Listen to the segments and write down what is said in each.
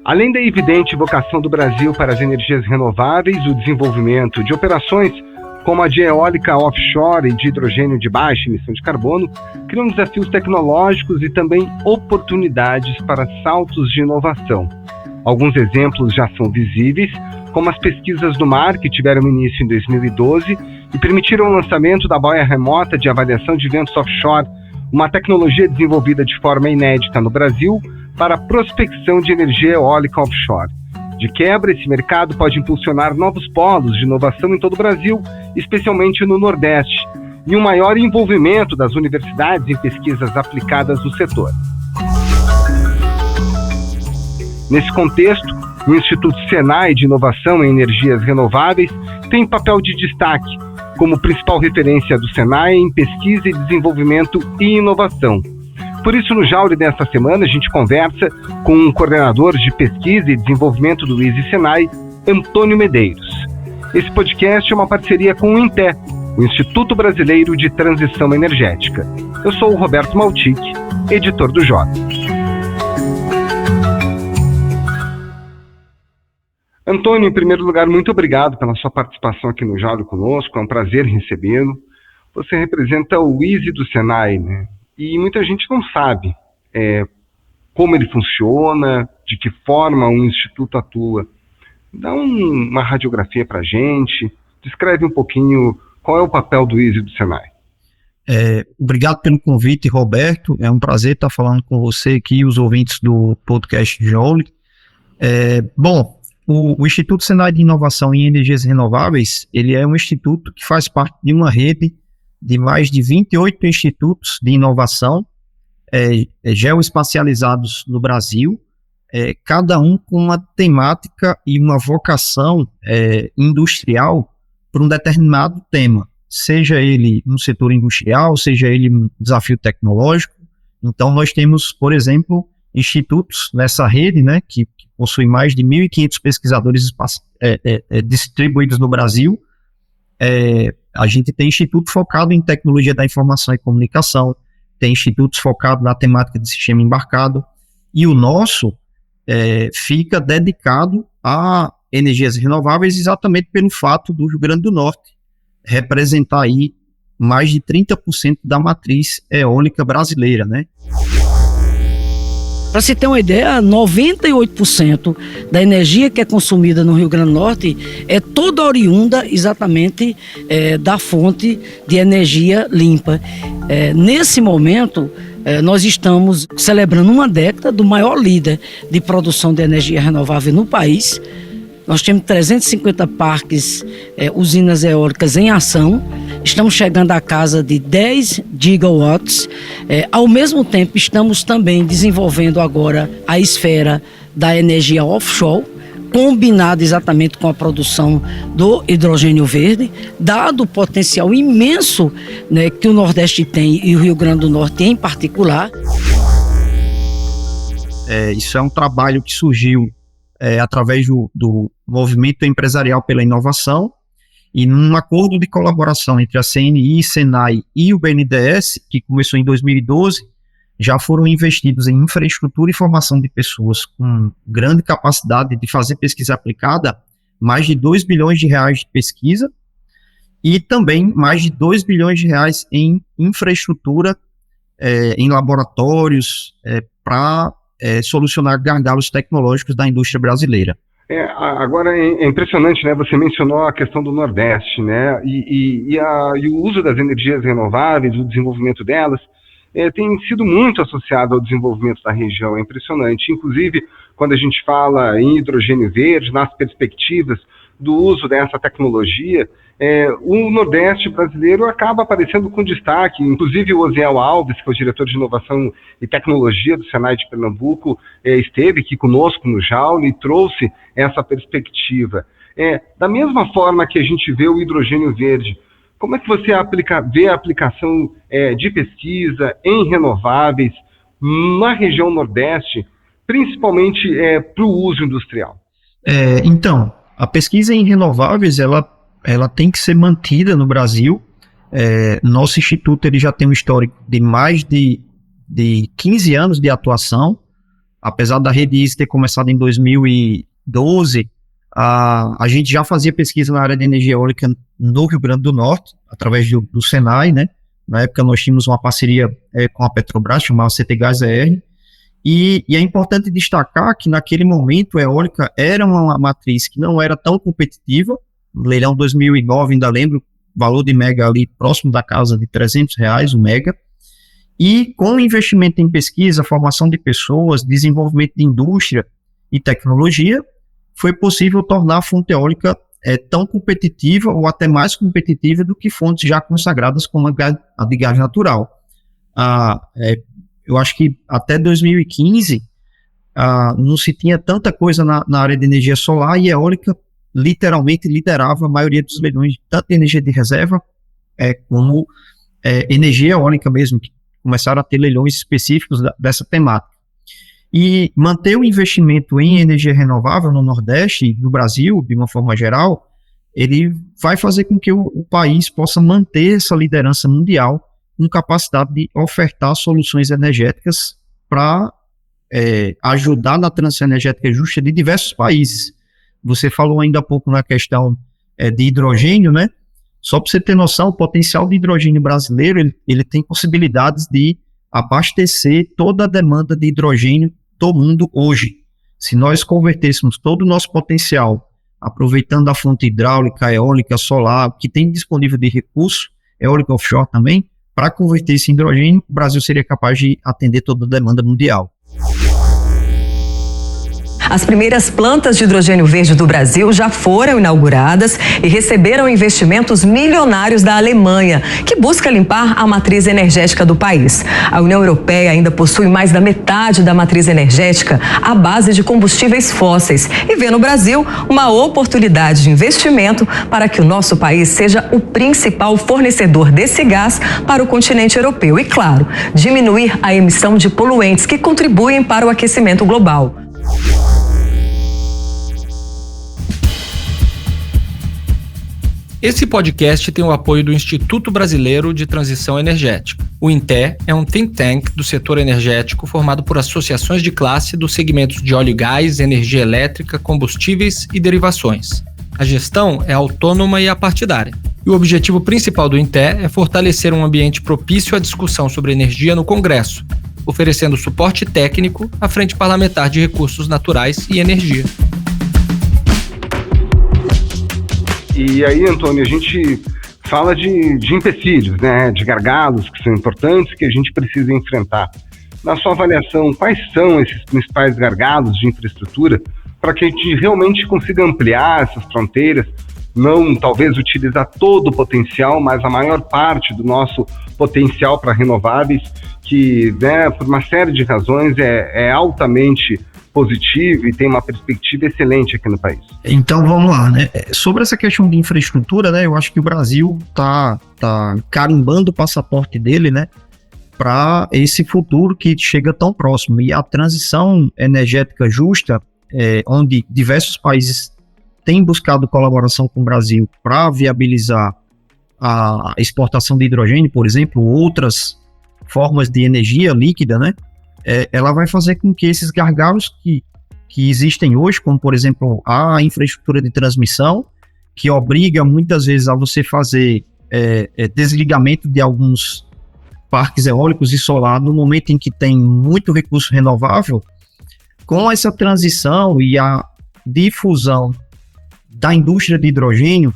Além da evidente vocação do Brasil para as energias renováveis, o desenvolvimento de operações como a de eólica offshore e de hidrogênio de baixa emissão de carbono, criam desafios tecnológicos e também oportunidades para saltos de inovação. Alguns exemplos já são visíveis, como as pesquisas do mar, que tiveram início em 2012 e permitiram o lançamento da boia remota de avaliação de ventos offshore, uma tecnologia desenvolvida de forma inédita no Brasil para a prospecção de energia eólica offshore. De quebra, esse mercado pode impulsionar novos polos de inovação em todo o Brasil, especialmente no Nordeste, e um maior envolvimento das universidades em pesquisas aplicadas no setor. Nesse contexto, o Instituto Senai de Inovação em Energias Renováveis tem papel de destaque, como principal referência do Senai em pesquisa e desenvolvimento e inovação. Por isso, no Jauri desta semana, a gente conversa com um coordenador de pesquisa e desenvolvimento do ISE Senai, Antônio Medeiros. Esse podcast é uma parceria com o INTE, o Instituto Brasileiro de Transição Energética. Eu sou o Roberto Maltic, editor do Jota. Antônio, em primeiro lugar, muito obrigado pela sua participação aqui no Jauri conosco, é um prazer recebê-lo. Você representa o ISE do Senai, né? E muita gente não sabe como ele funciona, de que forma o Instituto atua. Dá uma radiografia para a gente, descreve um pouquinho qual é o papel do ISE do Senai. Obrigado pelo convite, Roberto. É um prazer estar falando com você aqui e os ouvintes do podcast Jauri. O Instituto Senai de Inovação em Energias Renováveis, ele é um instituto que faz parte de uma rede de mais de 28 institutos de inovação geoespacializados no Brasil, cada um com uma temática e uma vocação industrial para um determinado tema, seja ele no setor industrial, seja ele um desafio tecnológico. Então, nós temos, por exemplo, institutos nessa rede, né, que possui mais de 1.500 pesquisadores distribuídos no Brasil. A gente tem instituto focado em tecnologia da informação e comunicação, tem institutos focados na temática de sistema embarcado, e o nosso fica dedicado a energias renováveis exatamente pelo fato do Rio Grande do Norte representar aí mais de 30% da matriz eólica brasileira, né? Para se ter uma ideia, 98% da energia que é consumida no Rio Grande do Norte é toda oriunda exatamente da fonte de energia limpa. Nesse momento, nós estamos celebrando uma década do maior líder de produção de energia renovável no país. Nós temos 350 parques, usinas eólicas em ação. Estamos chegando à casa de 10 gigawatts. Ao mesmo tempo, estamos também desenvolvendo agora a esfera da energia offshore, combinado exatamente com a produção do hidrogênio verde, dado o potencial imenso, né, que o Nordeste tem e o Rio Grande do Norte em particular. Isso é um trabalho que surgiu através do Movimento Empresarial pela Inovação, e num acordo de colaboração entre a CNI, Senai e o BNDES, que começou em 2012, já foram investidos em infraestrutura e formação de pessoas com grande capacidade de fazer pesquisa aplicada, mais de 2 bilhões de reais de pesquisa, e também mais de 2 bilhões de reais em infraestrutura, em laboratórios, para solucionar gargalos tecnológicos da indústria brasileira. Agora é impressionante, né? Você mencionou a questão do Nordeste, né? E o uso das energias renováveis, o desenvolvimento delas, tem sido muito associado ao desenvolvimento da região. É impressionante. Inclusive, quando a gente fala em hidrogênio verde, nas perspectivas do uso dessa tecnologia, o Nordeste brasileiro acaba aparecendo com destaque. Inclusive o Osiel Alves, que é o diretor de inovação e tecnologia do Senai de Pernambuco, esteve aqui conosco no Jauri e trouxe essa perspectiva. Da mesma forma que a gente vê o hidrogênio verde, como é que você vê a aplicação de pesquisa em renováveis na região Nordeste, principalmente para o uso industrial? Então, a pesquisa em renováveis, ela tem que ser mantida no Brasil. Nosso instituto ele já tem um histórico de mais de 15 anos de atuação. apesar da Rede ISE ter começado em 2012, a gente já fazia pesquisa na área de energia eólica no Rio Grande do Norte, através do Senai, né? Na época nós tínhamos uma parceria com a Petrobras, chamada CTGás-ER, e é importante destacar que naquele momento a eólica era uma matriz que não era tão competitiva. No leilão 2009, ainda lembro, valor de mega ali próximo da casa de R$300 o mega, e com investimento em pesquisa, formação de pessoas, desenvolvimento de indústria e tecnologia, foi possível tornar a fonte eólica tão competitiva ou até mais competitiva do que fontes já consagradas como a de gás natural. Eu acho que até 2015 não se tinha tanta coisa na área de energia solar, e a eólica literalmente liderava a maioria dos leilões, tanto de energia de reserva como energia eólica mesmo, que começaram a ter leilões específicos dessa temática. E manter o investimento em energia renovável no Nordeste, no Brasil, de uma forma geral, ele vai fazer com que o país possa manter essa liderança mundial com capacidade de ofertar soluções energéticas para ajudar na transição energética justa de diversos países. Você falou ainda há pouco na questão de hidrogênio, né? Só para você ter noção, o potencial de hidrogênio brasileiro, ele tem possibilidades de abastecer toda a demanda de hidrogênio do mundo hoje. Se nós convertêssemos todo o nosso potencial, aproveitando a fonte hidráulica, eólica, solar, que tem disponível de recurso, eólica offshore também, para converter esse hidrogênio, o Brasil seria capaz de atender toda a demanda mundial. As primeiras plantas de hidrogênio verde do Brasil já foram inauguradas e receberam investimentos milionários da Alemanha, que busca limpar a matriz energética do país. A União Europeia ainda possui mais da metade da matriz energética à base de combustíveis fósseis e vê no Brasil uma oportunidade de investimento para que o nosso país seja o principal fornecedor desse gás para o continente europeu e, claro, diminuir a emissão de poluentes que contribuem para o aquecimento global. Esse podcast tem o apoio do Instituto Brasileiro de Transição Energética. O INTE é um think tank do setor energético formado por associações de classe dos segmentos de óleo e gás, energia elétrica, combustíveis e derivações. A gestão é autônoma e apartidária. E o objetivo principal do INTE é fortalecer um ambiente propício à discussão sobre energia no Congresso, oferecendo suporte técnico à Frente Parlamentar de Recursos Naturais e Energia. E aí, Antônio, a gente fala de empecilhos, né, de gargalos que são importantes, que a gente precisa enfrentar. Na sua avaliação, quais são esses principais gargalos de infraestrutura para que a gente realmente consiga ampliar essas fronteiras, não talvez utilizar todo o potencial, mas a maior parte do nosso potencial para renováveis, que, né, por uma série de razões é altamente positivo e tem uma perspectiva excelente aqui no país. Então vamos lá, né? Sobre essa questão de infraestrutura, né? Eu acho que o Brasil tá carimbando o passaporte dele, né? Para esse futuro que chega tão próximo. E a transição energética justa, onde diversos países têm buscado colaboração com o Brasil para viabilizar a exportação de hidrogênio, por exemplo, outras formas de energia líquida, né? Ela vai fazer com que esses gargalos que existem hoje, como por exemplo a infraestrutura de transmissão, que obriga muitas vezes a você fazer desligamento de alguns parques eólicos e solar no momento em que tem muito recurso renovável, com essa transição e a difusão da indústria de hidrogênio,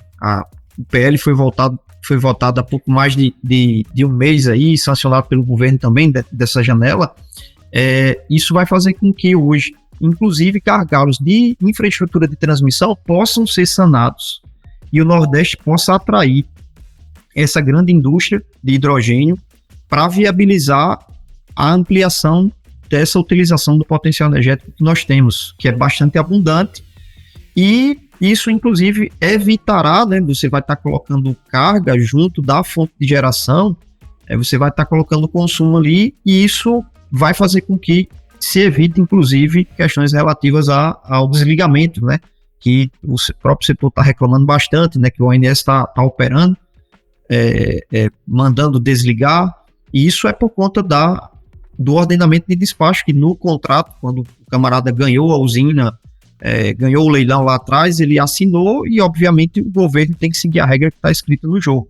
o PL foi votado há pouco mais de um mês aí, sancionado pelo governo também dessa janela. Isso vai fazer com que hoje, inclusive, gargalos de infraestrutura de transmissão possam ser sanados e o Nordeste possa atrair essa grande indústria de hidrogênio para viabilizar a ampliação dessa utilização do potencial energético que nós temos, que é bastante abundante, e isso, inclusive, evitará, né, você vai estar colocando carga junto da fonte de geração, você vai estar colocando consumo ali, e isso vai fazer com que se evite, inclusive, questões relativas ao desligamento, né? Que o próprio setor está reclamando bastante, né? Que o ONS está operando, mandando desligar, e isso é por conta da do ordenamento de despacho, que no contrato, quando o camarada ganhou a usina, ganhou o leilão lá atrás, ele assinou e, obviamente, o governo tem que seguir a regra que está escrita no jogo.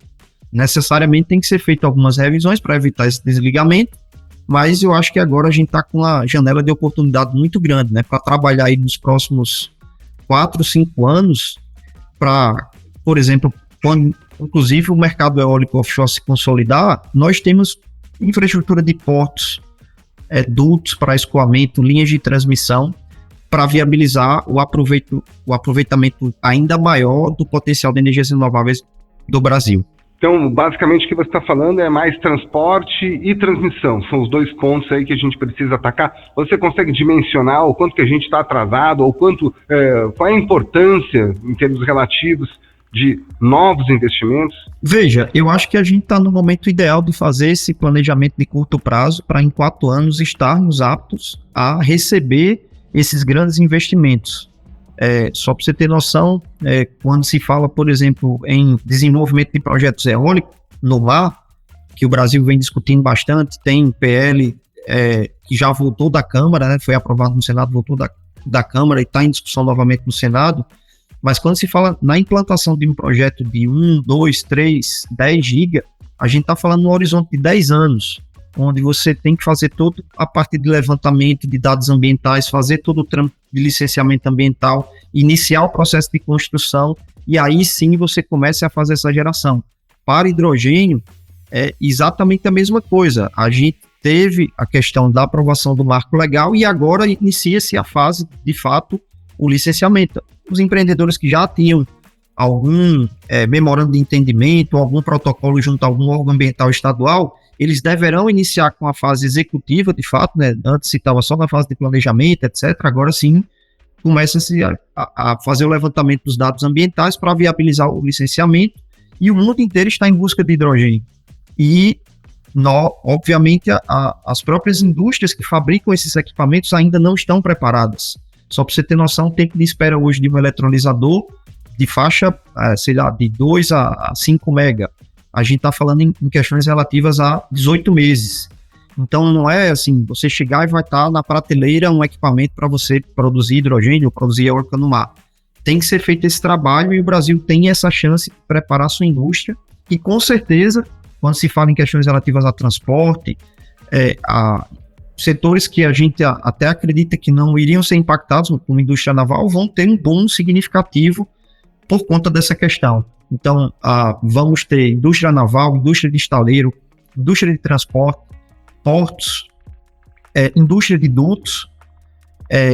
Necessariamente tem que ser feito algumas revisões para evitar esse desligamento, mas eu acho que agora a gente está com uma janela de oportunidade muito grande, né, para trabalhar aí nos próximos 4, 5 anos, para, por exemplo, quando, inclusive, o mercado eólico offshore se consolidar, nós temos infraestrutura de portos, dutos para escoamento, linhas de transmissão, para viabilizar o aproveitamento ainda maior do potencial de energias renováveis do Brasil. Então, basicamente, o que você está falando é mais transporte e transmissão. São os 2 pontos aí que a gente precisa atacar. Você consegue dimensionar o quanto que a gente está atrasado, ou qual é a importância, em termos relativos, de novos investimentos? Veja, eu acho que a gente está no momento ideal de fazer esse planejamento de curto prazo para, em 4 anos, estarmos aptos a receber esses grandes investimentos. Só para você ter noção, quando se fala, por exemplo, em desenvolvimento de projetos eólicos no mar, que o Brasil vem discutindo bastante, tem PL que já voltou da Câmara, né, foi aprovado no Senado, voltou da Câmara e está em discussão novamente no Senado, mas quando se fala na implantação de um projeto de 1, 2, 3, 10 giga, a gente está falando no horizonte de 10 anos, onde você tem que fazer toda a parte de levantamento de dados ambientais, fazer todo o trâmite de licenciamento ambiental, iniciar o processo de construção, e aí sim você começa a fazer essa geração. Para hidrogênio, é exatamente a mesma coisa. A gente teve a questão da aprovação do marco legal e agora inicia-se a fase, de fato, o licenciamento. Os empreendedores que já tinham algum memorando de entendimento, algum protocolo junto a algum órgão ambiental estadual, eles deverão iniciar com a fase executiva, de fato, né? Antes se estava só na fase de planejamento, etc. Agora sim, começa-se a fazer o levantamento dos dados ambientais para viabilizar o licenciamento, e o mundo inteiro está em busca de hidrogênio. E, obviamente, as próprias indústrias que fabricam esses equipamentos ainda não estão preparadas. Só para você ter noção, o tempo de espera hoje de um eletrolisador de faixa, de 2 a 5 mega, a gente está falando em questões relativas a 18 meses. Então não é assim, você chegar e vai estar na prateleira um equipamento para você produzir hidrogênio ou produzir eólica no mar. Tem que ser feito esse trabalho e o Brasil tem essa chance de preparar sua indústria, e com certeza, quando se fala em questões relativas a transporte, a setores que a gente até acredita que não iriam ser impactados, como a indústria naval, vão ter um boom significativo por conta dessa questão. Então, vamos ter indústria naval, indústria de estaleiro, indústria de transporte, portos, indústria de dutos,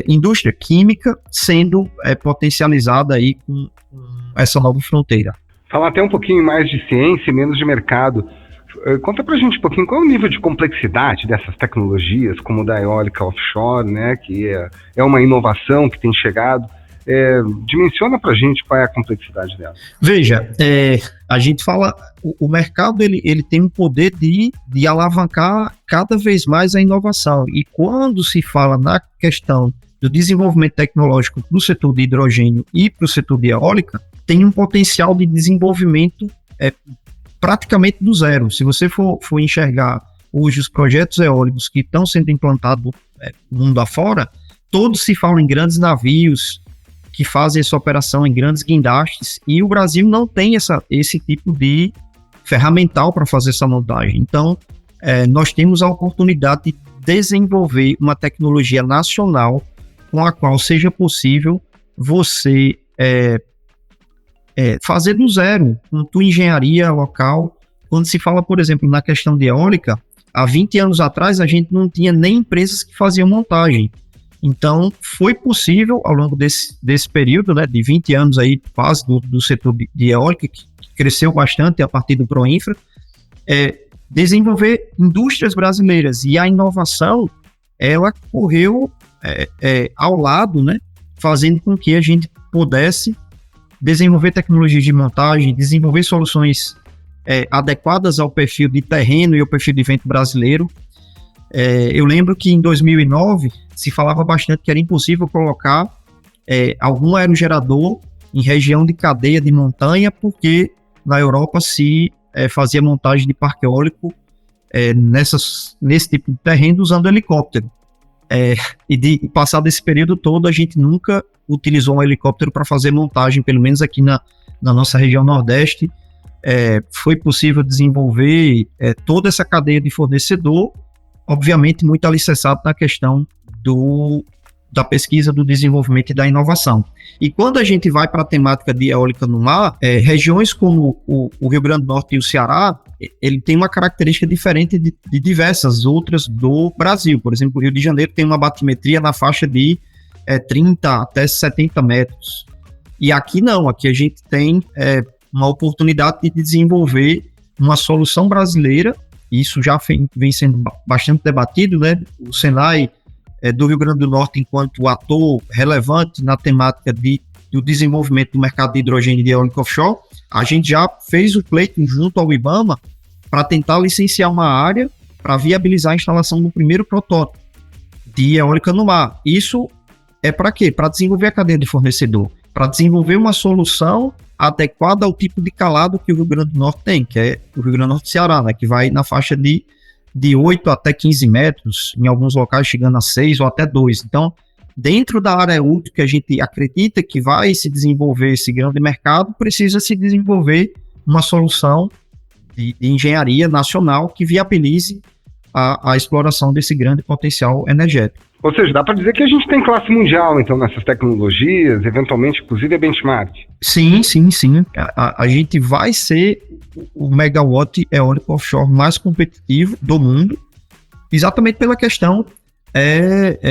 indústria química sendo potencializada aí com essa nova fronteira. Falar até um pouquinho mais de ciência e menos de mercado. Conta pra gente um pouquinho qual é o nível de complexidade dessas tecnologias, como da eólica offshore, né, que é uma inovação que tem chegado. Dimensiona pra gente qual é a complexidade dela. Veja, a gente fala, o mercado ele tem um poder de alavancar cada vez mais a inovação, e quando se fala na questão do desenvolvimento tecnológico para o setor de hidrogênio e para o setor de eólica, tem um potencial de desenvolvimento praticamente do zero. Se você for enxergar hoje os projetos eólicos que estão sendo implantados mundo afora, todos se falam em grandes navios que fazem essa operação em grandes guindastes, e o Brasil não tem esse tipo de ferramental para fazer essa montagem. Então, nós temos a oportunidade de desenvolver uma tecnologia nacional com a qual seja possível você fazer do zero, com tua engenharia local. Quando se fala, por exemplo, na questão de eólica, há 20 anos atrás a gente não tinha nem empresas que faziam montagem. Então, foi possível, ao longo desse período, né, de 20 anos aí, quase, do setor de eólica, que cresceu bastante a partir do Proinfra, desenvolver indústrias brasileiras. E a inovação, ela correu ao lado, né, fazendo com que a gente pudesse desenvolver tecnologias de montagem, desenvolver soluções adequadas ao perfil de terreno e ao perfil de vento brasileiro. Eu lembro que em 2009 se falava bastante que era impossível colocar algum aerogerador em região de cadeia de montanha, porque na Europa se fazia montagem de parque eólico nesse tipo de terreno usando helicóptero. E passado esse período todo, a gente nunca utilizou um helicóptero para fazer montagem, pelo menos aqui na nossa região Nordeste. Foi possível desenvolver toda essa cadeia de fornecedor, obviamente muito alicerçado na questão da pesquisa, do desenvolvimento e da inovação. E quando a gente vai para a temática de eólica no mar, regiões como o Rio Grande do Norte e o Ceará, ele tem uma característica diferente de diversas outras do Brasil. Por exemplo, o Rio de Janeiro tem uma batimetria na faixa de 30 até 70 metros. E aqui não, aqui a gente tem uma oportunidade de desenvolver uma solução brasileira. Isso já vem sendo bastante debatido, né? O Senai do Rio Grande do Norte, enquanto ator relevante na temática do desenvolvimento do mercado de hidrogênio de eólica offshore, a gente já fez o pleito junto ao IBAMA para tentar licenciar uma área para viabilizar a instalação do primeiro protótipo de eólica no mar. Isso é para quê? Para desenvolver a cadeia de fornecedor, para desenvolver uma solução adequada ao tipo de calado que o Rio Grande do Norte tem, que é o Rio Grande do Norte e Ceará, né, que vai na faixa de 8 até 15 metros, em alguns locais chegando a 6 ou até 2. Então, dentro da área útil que a gente acredita que vai se desenvolver esse grande mercado, precisa se desenvolver uma solução de engenharia nacional que viabilize a exploração desse grande potencial energético. Ou seja, dá para dizer que a gente tem classe mundial, então, nessas tecnologias, eventualmente, inclusive, é benchmark. Sim. A gente vai ser o megawatt eólico offshore mais competitivo do mundo, exatamente pela questão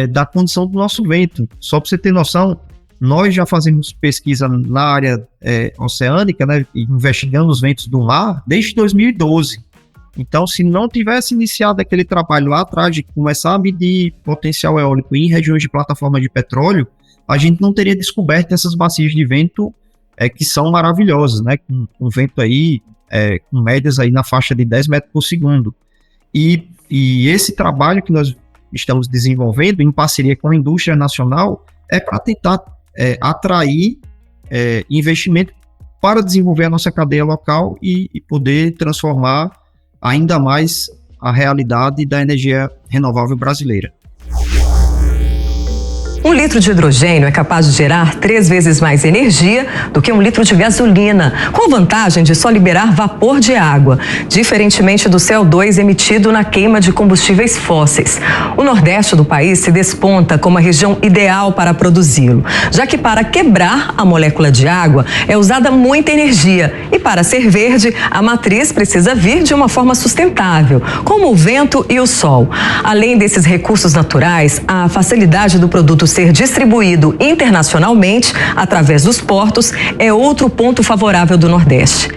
da condição do nosso vento. Só para você ter noção, nós já fazemos pesquisa na área oceânica, né, investigando os ventos do mar desde 2012. Então, se não tivesse iniciado aquele trabalho lá atrás de começar a medir potencial eólico em regiões de plataforma de petróleo, a gente não teria descoberto essas bacias de vento que são maravilhosas, né? Com vento aí, com médias aí na faixa de 10 metros por segundo. E esse trabalho que nós estamos desenvolvendo em parceria com a indústria nacional é para tentar atrair investimento para desenvolver a nossa cadeia local e poder transformar ainda mais a realidade da energia renovável brasileira. 1 litro de hidrogênio é capaz de gerar 3 vezes mais energia do que 1 litro de gasolina, com a vantagem de só liberar vapor de água, diferentemente do CO2 emitido na queima de combustíveis fósseis. O Nordeste do país se desponta como a região ideal para produzi-lo, já que para quebrar a molécula de água é usada muita energia e para ser verde, a matriz precisa vir de uma forma sustentável, como o vento e o sol. Além desses recursos naturais, a facilidade do produto ser distribuído internacionalmente através dos portos é outro ponto favorável do Nordeste.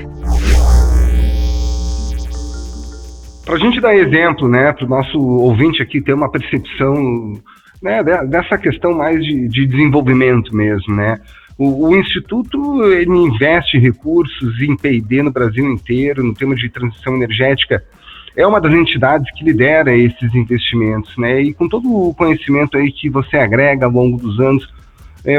Para a gente dar exemplo, né, para o nosso ouvinte aqui ter uma percepção, né, dessa questão mais de desenvolvimento mesmo, né? O Instituto ele investe recursos em P&D no Brasil inteiro, no tema de transição energética. É uma das entidades que lidera esses investimentos, né? E com todo o conhecimento aí que você agrega ao longo dos anos,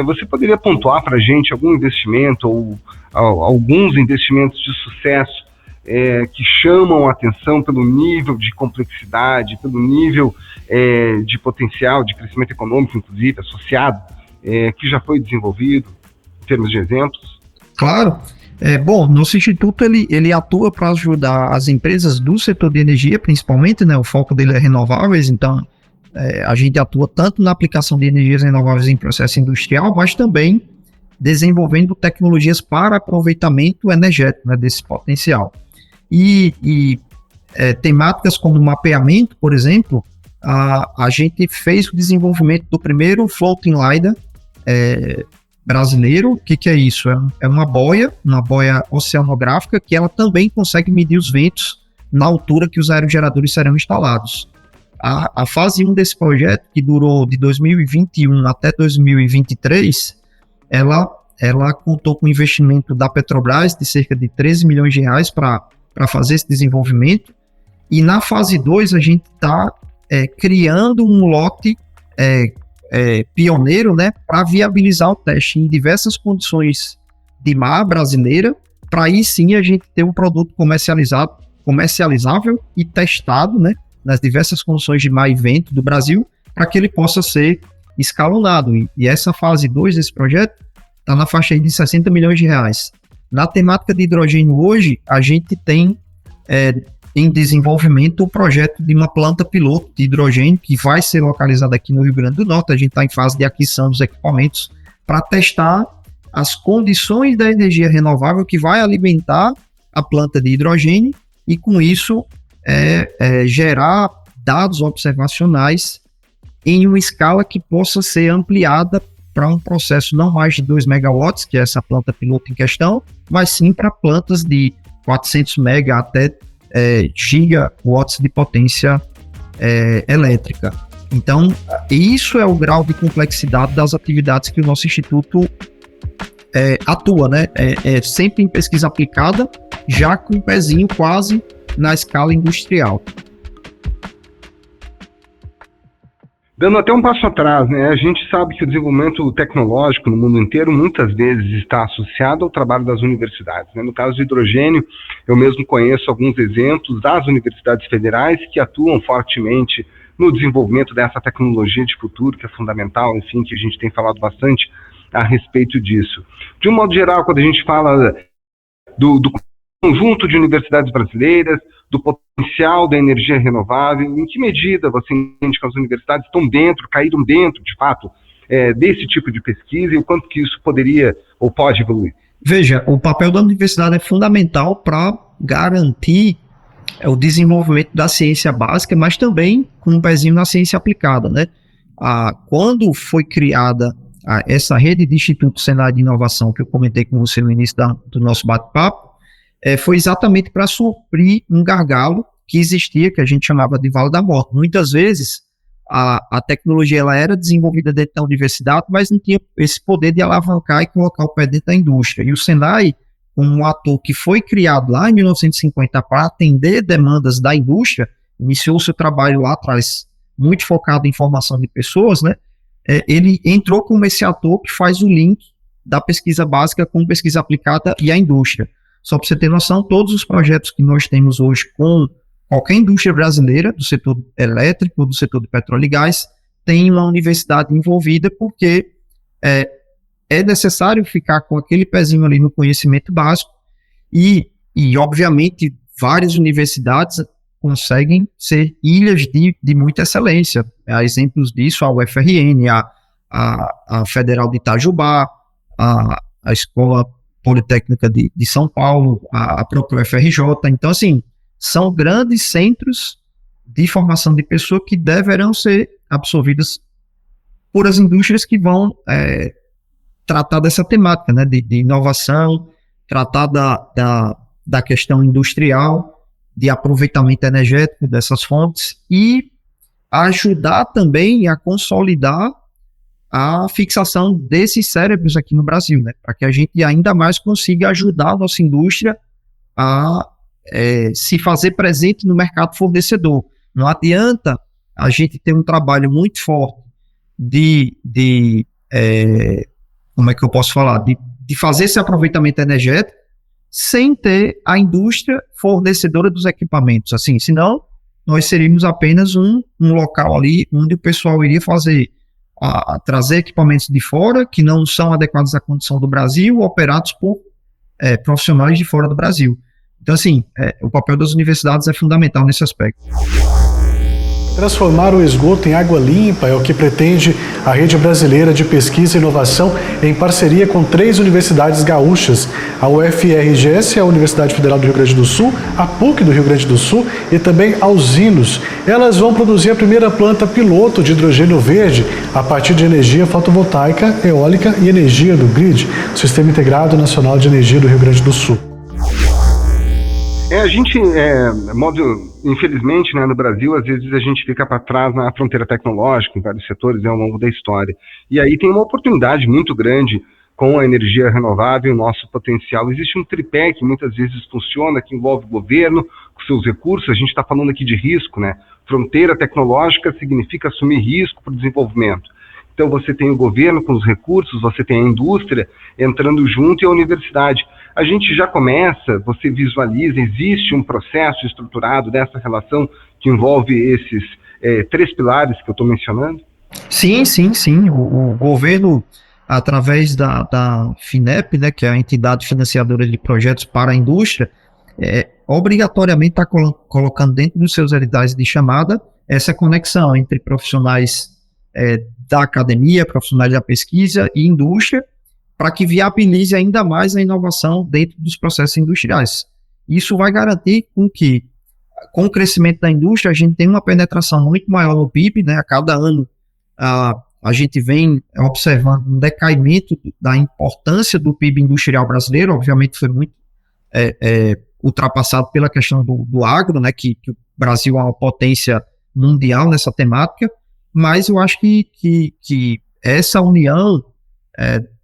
você poderia pontuar para a gente algum investimento ou alguns investimentos de sucesso que chamam a atenção pelo nível de complexidade, pelo nível de potencial de crescimento econômico, inclusive, associado, que já foi desenvolvido, em termos de exemplos? Claro. Bom, nosso instituto ele atua para ajudar as empresas do setor de energia, principalmente, né? O foco dele é renováveis, então a gente atua tanto na aplicação de energias renováveis em processo industrial, mas também desenvolvendo tecnologias para aproveitamento energético, né, desse potencial. E temáticas como mapeamento, por exemplo, a gente fez o desenvolvimento do primeiro floating LiDAR brasileiro. O que é isso? É uma boia oceanográfica que ela também consegue medir os ventos na altura que os aerogeradores serão instalados. A fase 1 desse projeto, que durou de 2021 até 2023, ela contou com investimento da Petrobras de cerca de 13 milhões de reais para fazer esse desenvolvimento. E na fase 2 a gente está criando um lote pioneiro, né, para viabilizar o teste em diversas condições de mar brasileira, para aí sim a gente ter um produto comercializado comercializável e testado, né, nas diversas condições de mar e vento do Brasil, para que ele possa ser escalonado. E essa fase 2 desse projeto está na faixa aí de 60 milhões de reais. Na temática de hidrogênio hoje, a gente tem em desenvolvimento o projeto de uma planta piloto de hidrogênio que vai ser localizada aqui no Rio Grande do Norte. A gente está em fase de aquisição dos equipamentos para testar as condições da energia renovável que vai alimentar a planta de hidrogênio e, com isso, gerar dados observacionais em uma escala que possa ser ampliada para um processo não mais de 2 megawatts, que é essa planta piloto em questão, mas sim para plantas de 400 mega até gigawatts de potência elétrica. Então, isso é o grau de complexidade das atividades que o nosso instituto atua, né? Sempre em pesquisa aplicada, já com um pezinho quase na escala industrial. Dando até um passo atrás, né? A gente sabe que o desenvolvimento tecnológico no mundo inteiro muitas vezes está associado ao trabalho das universidades, né? No caso do hidrogênio, eu mesmo conheço alguns exemplos das universidades federais que atuam fortemente no desenvolvimento dessa tecnologia de futuro, que é fundamental, enfim, que a gente tem falado bastante a respeito disso. De um modo geral, quando a gente fala do conjunto de universidades brasileiras, do potencial da energia renovável, em que medida você entende que as universidades caíram dentro, de fato, desse tipo de pesquisa e o quanto que isso poderia ou pode evoluir? Veja, o papel da universidade é fundamental para garantir o desenvolvimento da ciência básica, mas também com um pezinho na ciência aplicada, né? Quando foi criada essa rede de Instituto Senai de Inovação, que eu comentei com você no início do nosso bate-papo, foi exatamente para suprir um gargalo que existia, que a gente chamava de Vale da Morte. Muitas vezes, a tecnologia ela era desenvolvida dentro da universidade, mas não tinha esse poder de alavancar e colocar o pé dentro da indústria. E o Senai, como um ator que foi criado lá em 1950 para atender demandas da indústria, iniciou seu trabalho lá atrás, muito focado em formação de pessoas, né? Ele entrou como esse ator que faz o link da pesquisa básica com pesquisa aplicada e a indústria. Só para você ter noção, todos os projetos que nós temos hoje com qualquer indústria brasileira, do setor elétrico, do setor de petróleo e gás, tem uma universidade envolvida, porque é necessário ficar com aquele pezinho ali no conhecimento básico e obviamente, várias universidades conseguem ser ilhas de muita excelência. Há exemplos disso, a UFRN, a Federal de Itajubá, a Escola Politécnica de São Paulo, a própria UFRJ. Então, assim, são grandes centros de formação de pessoa que deverão ser absorvidas por as indústrias que vão tratar dessa temática, né, de inovação, tratar da questão industrial, de aproveitamento energético dessas fontes e ajudar também a consolidar a fixação desses cérebros aqui no Brasil, né, para que a gente ainda mais consiga ajudar a nossa indústria a se fazer presente no mercado fornecedor. Não adianta a gente ter um trabalho muito forte como é que eu posso falar, de fazer esse aproveitamento energético sem ter a indústria fornecedora dos equipamentos, assim, senão nós seríamos apenas um local ali onde o pessoal iria trazer equipamentos de fora que não são adequados à condição do Brasil, operados por profissionais de fora do Brasil. Então, assim, o papel das universidades é fundamental nesse aspecto. Transformar o esgoto em água limpa é o que pretende a Rede Brasileira de Pesquisa e Inovação em parceria com 3 universidades gaúchas, a UFRGS, a Universidade Federal do Rio Grande do Sul, a PUC do Rio Grande do Sul e também a Alzinos. Elas vão produzir a primeira planta piloto de hidrogênio verde a partir de energia fotovoltaica, eólica e energia do grid, Sistema Integrado Nacional de Energia do Rio Grande do Sul. A gente, infelizmente, né, no Brasil, às vezes a gente fica para trás na fronteira tecnológica, em vários setores, ao longo da história. E aí tem uma oportunidade muito grande com a energia renovável, o nosso potencial. Existe um tripé que muitas vezes funciona, que envolve o governo, com seus recursos. A gente está falando aqui de risco, né? Fronteira tecnológica significa assumir risco para o desenvolvimento. Então você tem o governo com os recursos, você tem a indústria entrando junto e a universidade. a gente já começa, você visualiza, existe um processo estruturado dessa relação que envolve esses 3 pilares que eu estou mencionando? Sim. O governo, através da FINEP, né, que é a entidade financiadora de projetos para a indústria, obrigatoriamente está colocando dentro dos seus editais de chamada essa conexão entre profissionais da academia, profissionais da pesquisa e indústria, para que viabilize ainda mais a inovação dentro dos processos industriais. Isso vai garantir que, com o crescimento da indústria, a gente tem uma penetração muito maior no PIB, né? A cada ano a gente vem observando um decaimento da importância do PIB industrial brasileiro. Obviamente foi muito ultrapassado pela questão do agro, né? Que o Brasil é uma potência mundial nessa temática, mas eu acho que essa união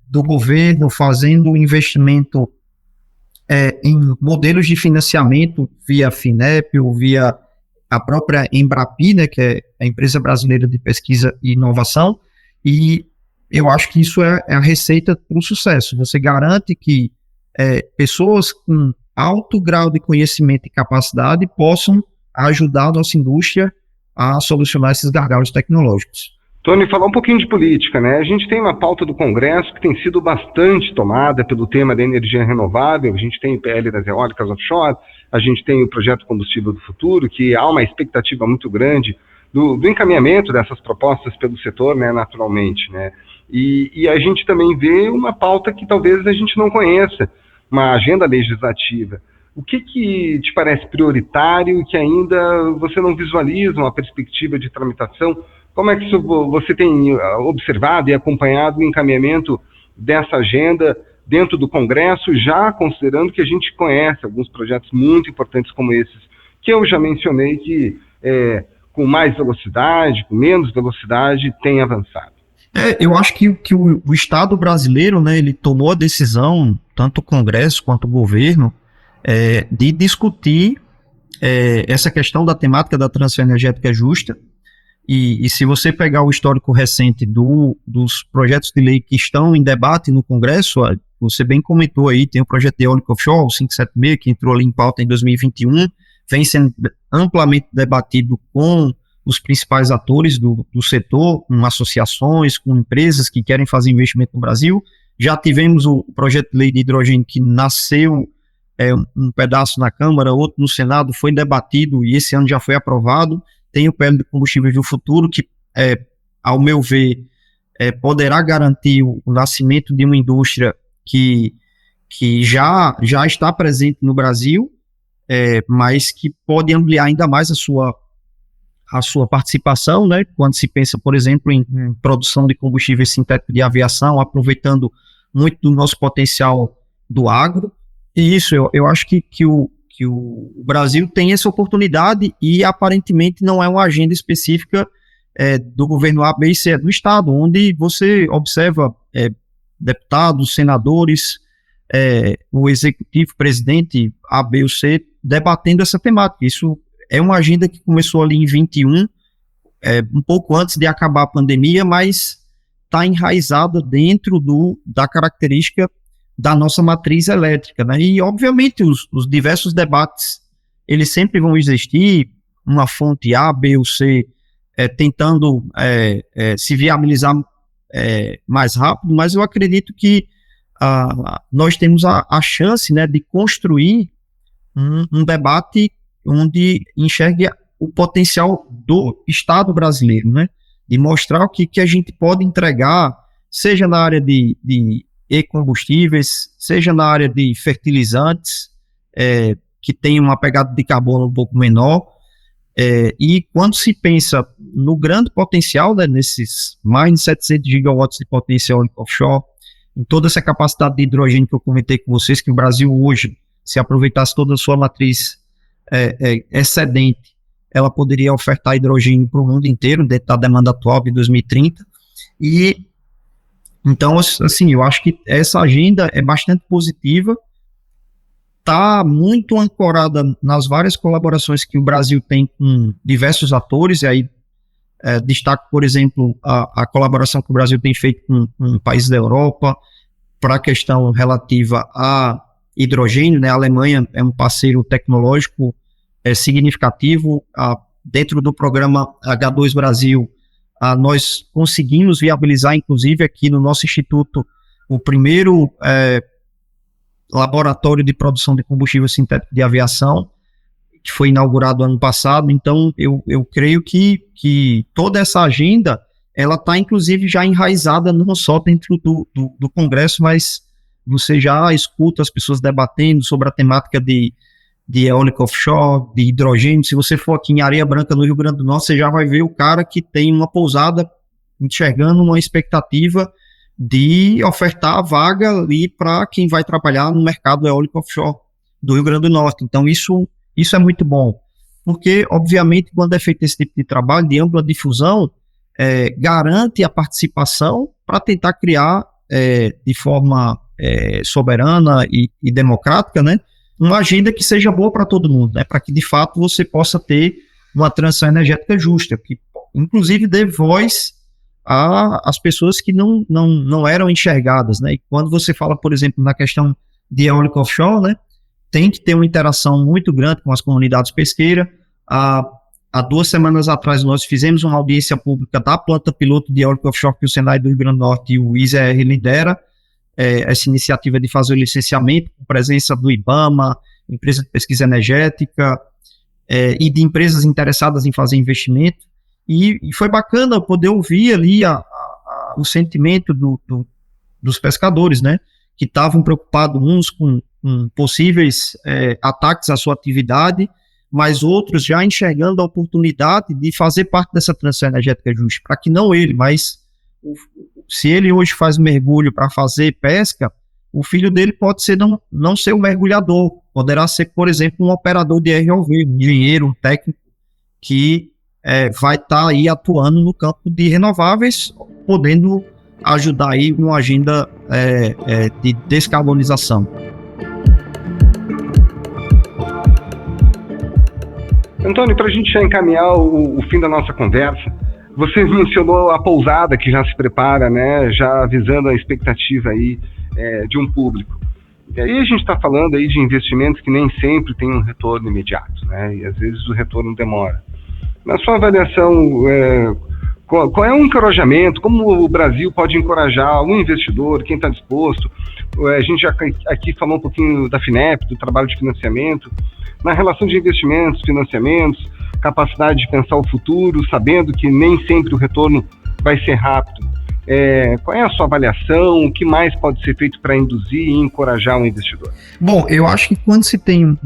do governo fazendo investimento em modelos de financiamento via FINEP ou via a própria Embrapi, né, que é a Empresa Brasileira de Pesquisa e Inovação, e eu acho que isso é a receita para o sucesso. Você garante que pessoas com alto grau de conhecimento e capacidade possam ajudar a nossa indústria a solucionar esses gargalos tecnológicos. Tony, falar um pouquinho de política, né? A gente tem uma pauta do Congresso que tem sido bastante tomada pelo tema da energia renovável. A gente tem o PL das eólicas offshore, a gente tem o projeto Combustível do Futuro, que há uma expectativa muito grande do encaminhamento dessas propostas pelo setor, né, naturalmente, né? E a gente também vê uma pauta que talvez a gente não conheça, uma agenda legislativa. O que te parece prioritário e que ainda você não visualiza uma perspectiva de tramitação? Como é que você tem observado e acompanhado o encaminhamento dessa agenda dentro do Congresso, já considerando que a gente conhece alguns projetos muito importantes como esses, que eu já mencionei que com mais velocidade, com menos velocidade, tem avançado? Eu acho que o Estado brasileiro, né, ele tomou a decisão, tanto o Congresso quanto o governo, de discutir essa questão da temática da transição energética justa. E se você pegar o histórico recente dos projetos de lei que estão em debate no Congresso, você bem comentou aí, tem o projeto de eólica offshore, o 576, que entrou ali em pauta em 2021, vem sendo amplamente debatido com os principais atores do setor, com associações, com empresas que querem fazer investimento no Brasil. Já tivemos o projeto de lei de hidrogênio que nasceu um pedaço na Câmara, outro no Senado, foi debatido e esse ano já foi aprovado. Tem o PL de Combustíveis do Futuro, que, ao meu ver, poderá garantir o nascimento de uma indústria que já está presente no Brasil, mas que pode ampliar ainda mais a sua participação, né, quando se pensa, por exemplo, em produção de combustíveis sintéticos de aviação, aproveitando muito do nosso potencial do agro. E isso, eu acho que o Brasil tem essa oportunidade e aparentemente não é uma agenda específica do governo A, B e C, é do Estado, onde você observa deputados, senadores, o executivo, presidente A, B ou C, debatendo essa temática. Isso é uma agenda que começou ali em 21, um pouco antes de acabar a pandemia, mas está enraizada dentro da característica da nossa matriz elétrica, né? E, obviamente, os diversos debates, eles sempre vão existir, uma fonte A, B ou C, tentando se viabilizar mais rápido, mas eu acredito que nós temos a chance, né, de construir um debate onde enxergue o potencial do Estado brasileiro, né? De mostrar o que a gente pode entregar, seja na área de e-combustíveis, seja na área de fertilizantes, que tem uma pegada de carbono um pouco menor, e quando se pensa no grande potencial, né, nesses mais de 700 gigawatts de potência eólica offshore, em toda essa capacidade de hidrogênio que eu comentei com vocês, que o Brasil hoje, se aproveitasse toda a sua matriz excedente, ela poderia ofertar hidrogênio para o mundo inteiro, dentro da demanda atual de 2030, e então, assim, eu acho que essa agenda é bastante positiva, está muito ancorada nas várias colaborações que o Brasil tem com diversos atores, e aí destaco, por exemplo, a colaboração que o Brasil tem feito com países da Europa para a questão relativa à hidrogênio, né? A Alemanha é um parceiro tecnológico significativo. Dentro do programa H2 Brasil, nós conseguimos viabilizar, inclusive aqui no nosso instituto, o primeiro laboratório de produção de combustível sintético de aviação, que foi inaugurado ano passado. Então, eu creio que toda essa agenda, ela está, inclusive, já enraizada não só dentro do Congresso, mas você já escuta as pessoas debatendo sobre a temática de eólica offshore, de hidrogênio. Se você for aqui em Areia Branca, no Rio Grande do Norte, você já vai ver o cara que tem uma pousada enxergando uma expectativa de ofertar a vaga ali para quem vai trabalhar no mercado eólico offshore do Rio Grande do Norte. Então, isso é muito bom, porque, obviamente, quando é feito esse tipo de trabalho de ampla difusão, garante a participação para tentar criar de forma soberana e democrática, né, uma agenda que seja boa para todo mundo, né, para que, de fato, você possa ter uma transição energética justa, que, inclusive, dê voz às pessoas que não eram enxergadas, né? E quando você fala, por exemplo, na questão de eólica offshore, né, tem que ter uma interação muito grande com as comunidades pesqueiras. Há 2 semanas atrás, nós fizemos uma audiência pública da planta piloto de eólica offshore que o Senai do Rio Grande do Norte e o ISER lidera, essa iniciativa de fazer o licenciamento, com presença do IBAMA, empresa de pesquisa energética, e de empresas interessadas em fazer investimento. E foi bacana poder ouvir ali o sentimento dos pescadores, né, que estavam preocupados uns com possíveis ataques à sua atividade, mas outros já enxergando a oportunidade de fazer parte dessa transição energética justa, para que não ele, mas se ele hoje faz mergulho para fazer pesca, o filho dele pode ser não ser um mergulhador, poderá ser, por exemplo, um operador de ROV, um engenheiro, um técnico que vai estar aí atuando no campo de renováveis, podendo ajudar aí numa agenda de descarbonização. Antônio, para a gente já encaminhar o fim da nossa conversa, você mencionou a pousada que já se prepara, né, já visando a expectativa aí de um público. E aí a gente está falando aí de investimentos que nem sempre tem um retorno imediato, né, e às vezes o retorno demora. Na sua avaliação, qual é o encorajamento? Como o Brasil pode encorajar um investidor, quem está disposto? A gente já aqui falou um pouquinho da FINEP, do trabalho de financiamento, na relação de investimentos, financiamentos, capacidade de pensar o futuro, sabendo que nem sempre o retorno vai ser rápido. Qual é a sua avaliação? O que mais pode ser feito para induzir e encorajar um investidor? Bom, eu acho que quando se tem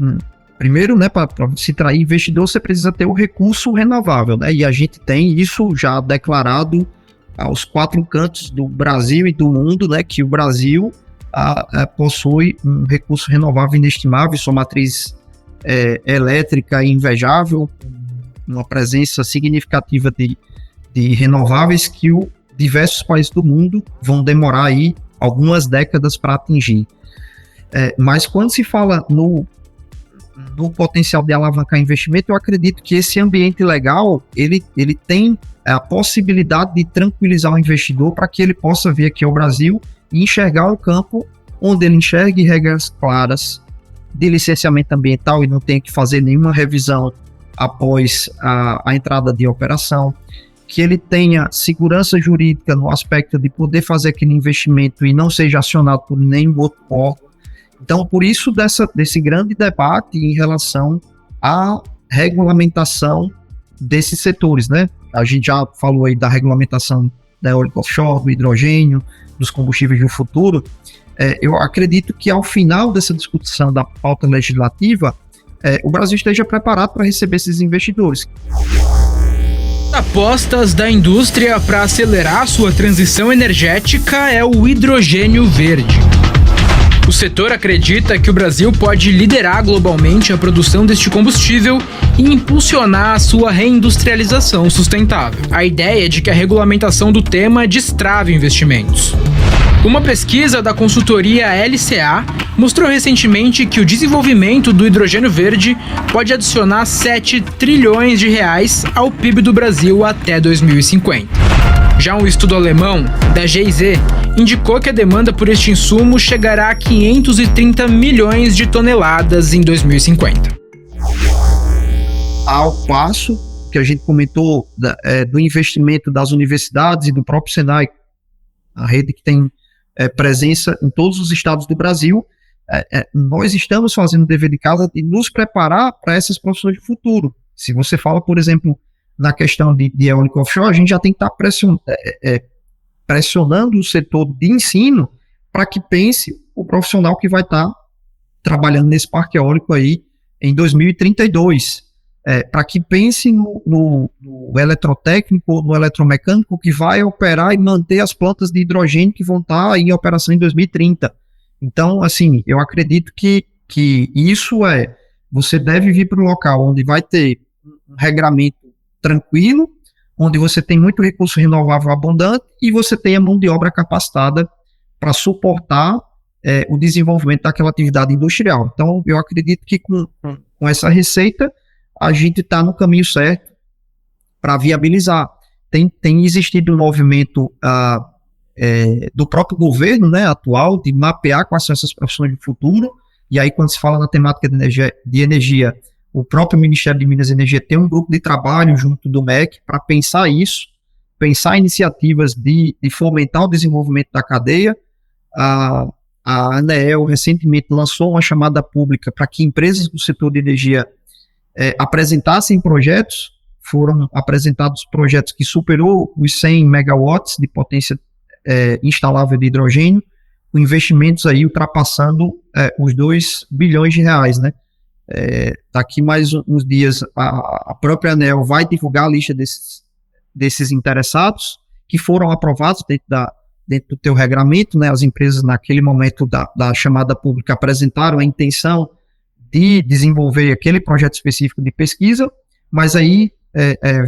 primeiro, né, para se trair investidor, você precisa ter o recurso renovável, né? E a gente tem isso já declarado aos 4 cantos do Brasil e do mundo, né? Que o Brasil possui um recurso renovável inestimável, sua matriz elétrica invejável, uma presença significativa de renováveis que diversos países do mundo vão demorar aí algumas décadas para atingir. Mas quando se fala no potencial de alavancar investimento, eu acredito que esse ambiente legal, ele tem a possibilidade de tranquilizar o investidor para que ele possa vir aqui ao Brasil e enxergar um campo onde ele enxergue regras claras de licenciamento ambiental e não tenha que fazer nenhuma revisão após a entrada de operação, que ele tenha segurança jurídica no aspecto de poder fazer aquele investimento e não seja acionado por nenhum outro órgão. Então, por isso desse grande debate em relação à regulamentação desses setores, né? A gente já falou aí da regulamentação da eólica offshore, do hidrogênio, dos combustíveis do futuro. Eu acredito que ao final dessa discussão da pauta legislativa, o Brasil esteja preparado para receber esses investidores. Apostas da indústria para acelerar sua transição energética é o hidrogênio verde. O setor acredita que o Brasil pode liderar globalmente a produção deste combustível e impulsionar a sua reindustrialização sustentável. A ideia é de que a regulamentação do tema destrave investimentos. Uma pesquisa da consultoria LCA mostrou recentemente que o desenvolvimento do hidrogênio verde pode adicionar 7 trilhões de reais ao PIB do Brasil até 2050. Já um estudo alemão, da GIZ, indicou que a demanda por este insumo chegará a 530 milhões de toneladas em 2050. Ao passo que a gente comentou do investimento das universidades e do próprio Senai, a rede que tem presença em todos os estados do Brasil, nós estamos fazendo o dever de casa de nos preparar para essas profissões de futuro. Se você fala, por exemplo, na questão de eólica offshore, a gente já tem que estar pressionando o setor de ensino para que pense o profissional que vai estar trabalhando nesse parque eólico aí em 2032, para que pense no eletrotécnico, no eletromecânico que vai operar e manter as plantas de hidrogênio que vão estar em operação em 2030. Então, assim, eu acredito que isso você deve vir para um local onde vai ter um regramento tranquilo, onde você tem muito recurso renovável abundante e você tem a mão de obra capacitada para suportar o desenvolvimento daquela atividade industrial. Então, eu acredito que com essa receita, a gente está no caminho certo para viabilizar. Tem existido um movimento do próprio governo, né, atual, de mapear quais são essas profissões de futuro, e aí quando se fala na temática de energia, o próprio Ministério de Minas e Energia tem um grupo de trabalho junto do MEC para pensar isso, pensar iniciativas de fomentar o desenvolvimento da cadeia. A ANEEL recentemente lançou uma chamada pública para que empresas do setor de energia apresentassem projetos. Foram apresentados projetos que superou os 100 megawatts de potência instalável de hidrogênio, com investimentos aí ultrapassando os 2 bilhões de reais, né? Daqui mais uns dias a própria ANEEL vai divulgar a lista desses interessados que foram aprovados dentro do teu regramento, né? As empresas naquele momento da chamada pública apresentaram a intenção de desenvolver aquele projeto específico de pesquisa, mas aí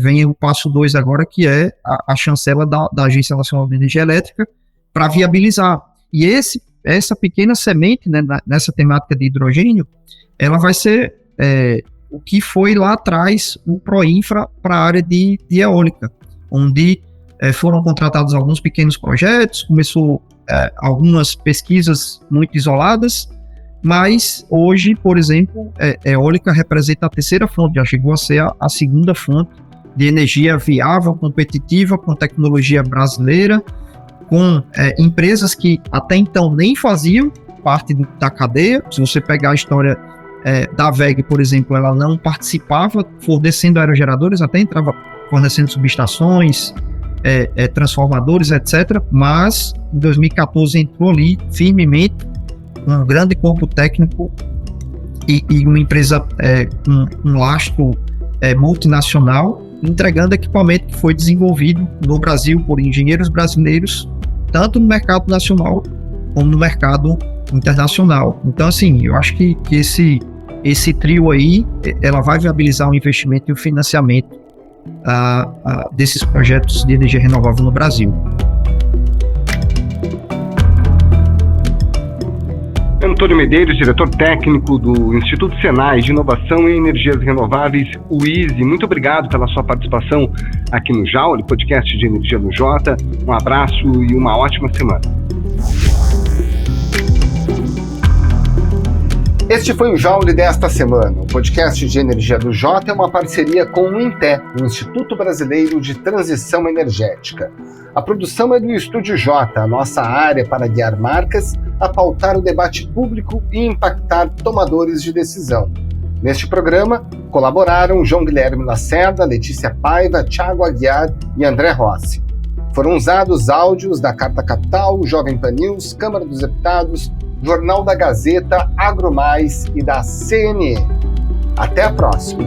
vem o passo 2 agora, que é a chancela da Agência Nacional de Energia Elétrica para viabilizar. E essa pequena semente, né, nessa temática de hidrogênio, ela vai ser o que foi lá atrás o Proinfra para a área de eólica, onde foram contratados alguns pequenos projetos, começou algumas pesquisas muito isoladas, mas hoje, por exemplo, eólica representa a terceira fonte, já chegou a ser a segunda fonte de energia viável, competitiva, com tecnologia brasileira, com empresas que até então nem faziam parte da cadeia. Se você pegar a história da VEG, por exemplo, ela não participava fornecendo aerogeradores, até entrava fornecendo subestações, transformadores, etc. Mas em 2014 entrou ali firmemente um grande corpo técnico e uma empresa com um lastro multinacional, entregando equipamento que foi desenvolvido no Brasil por engenheiros brasileiros, tanto no mercado nacional como no mercado internacional. Então, assim, eu acho que esse trio aí, ela vai viabilizar o investimento e o financiamento desses projetos de energia renovável no Brasil. Antônio Medeiros, diretor técnico do Instituto Senai de Inovação em Energias Renováveis, o ISE, muito obrigado pela sua participação aqui no Joule, podcast de Energia do Jota. Um abraço e uma ótima semana. Este foi o Joule desta semana. O podcast de Energia do Jota é uma parceria com o INTE, o Instituto Brasileiro de Transição Energética. A produção é do Estúdio Jota, a nossa área para guiar marcas a pautar o debate público e impactar tomadores de decisão. Neste programa, colaboraram João Guilherme Lacerda, Letícia Paiva, Thiago Aguiar e André Rossi. Foram usados áudios da Carta Capital, Jovem Pan News, Câmara dos Deputados, Jornal da Gazeta, AgroMais e da CNN. Até a próxima!